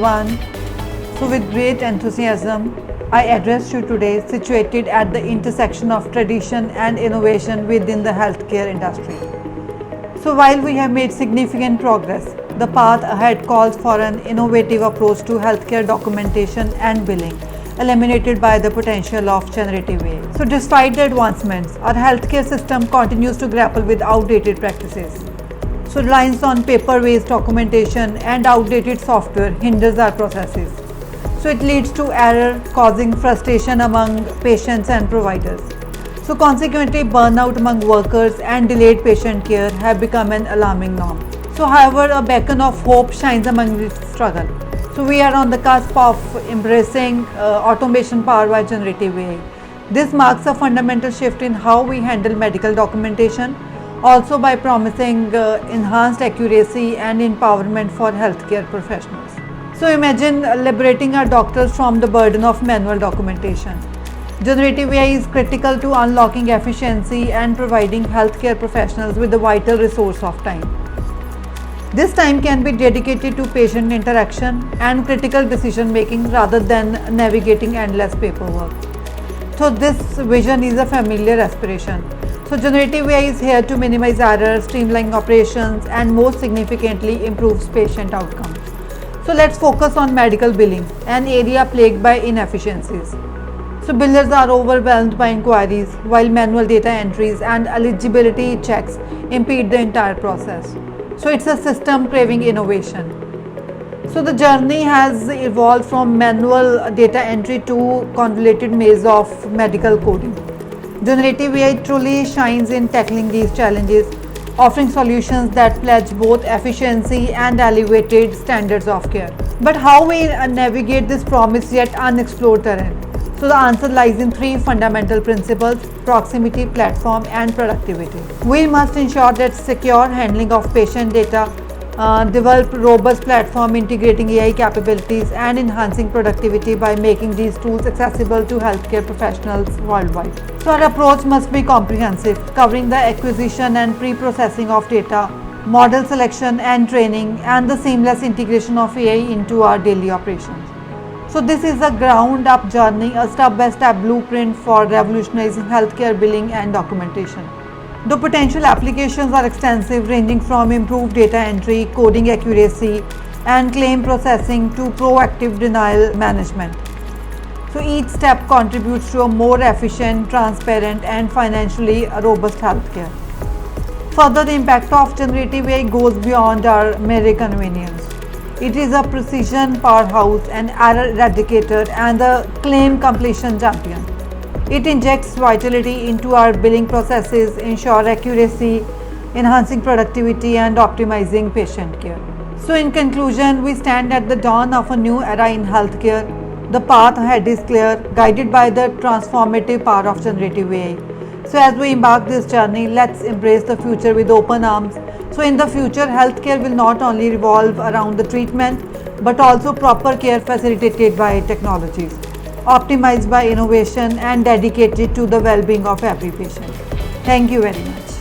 everyone. So with great enthusiasm, I address you today situated at the intersection of tradition and innovation within the healthcare industry. So while we have made significant progress, the path ahead calls for an innovative approach to healthcare documentation and billing, eliminated by the potential of generative AI. So despite the advancements, our healthcare system continues to grapple with outdated practices. So reliance on paper-based documentation and outdated software hinders our processes. So it leads to error, causing frustration among patients and providers. So consequently, burnout among workers and delayed patient care have become an alarming norm. So however, a beacon of hope shines among this struggle. So we are on the cusp of embracing automation powered by generative AI. This marks a fundamental shift in how we handle medical documentation, also by promising enhanced accuracy and empowerment for healthcare professionals. So imagine liberating our doctors from the burden of manual documentation. Generative AI is critical to unlocking efficiency and providing healthcare professionals with the vital resource of time. This time can be dedicated to patient interaction and critical decision making rather than navigating endless paperwork. So this vision is a familiar aspiration. So generative AI is here to minimize errors, streamline operations, and most significantly improves patient outcomes. So let's focus on medical billing, an area plagued by inefficiencies. So billers are overwhelmed by inquiries, while manual data entries and eligibility checks impede the entire process. So it's a system craving innovation. So the journey has evolved from manual data entry to convoluted maze of medical coding. Generative AI truly shines in tackling these challenges, offering solutions that pledge both efficiency and elevated standards of care. But how we navigate this promise yet unexplored terrain? So the answer lies in three fundamental principles: proximity, platform, and productivity. We must ensure that secure handling of patient data, develop robust platform integrating AI capabilities, and enhancing productivity by making these tools accessible to healthcare professionals worldwide. So our approach must be comprehensive, covering the acquisition and pre-processing of data, model selection and training, and the seamless integration of AI into our daily operations. So this is a ground-up journey, a step-by-step blueprint for revolutionizing healthcare billing and documentation. The potential applications are extensive, ranging from improved data entry, coding accuracy, and claim processing to proactive denial management. So each step contributes to a more efficient, transparent, and financially robust healthcare. Further, the impact of generative AI goes beyond our mere convenience. It is a precision powerhouse, an error eradicator, and a claim completion champion. It injects vitality into our billing processes, ensure accuracy, enhancing productivity, and optimizing patient care. So in conclusion, we stand at the dawn of a new era in healthcare. The path ahead is clear, guided by the transformative power of generative AI. So as we embark this journey, let's embrace the future with open arms. So in the future, healthcare will not only revolve around the treatment, but also proper care facilitated by technologies, optimized by innovation, and dedicated to the well-being of every patient. Thank you very much.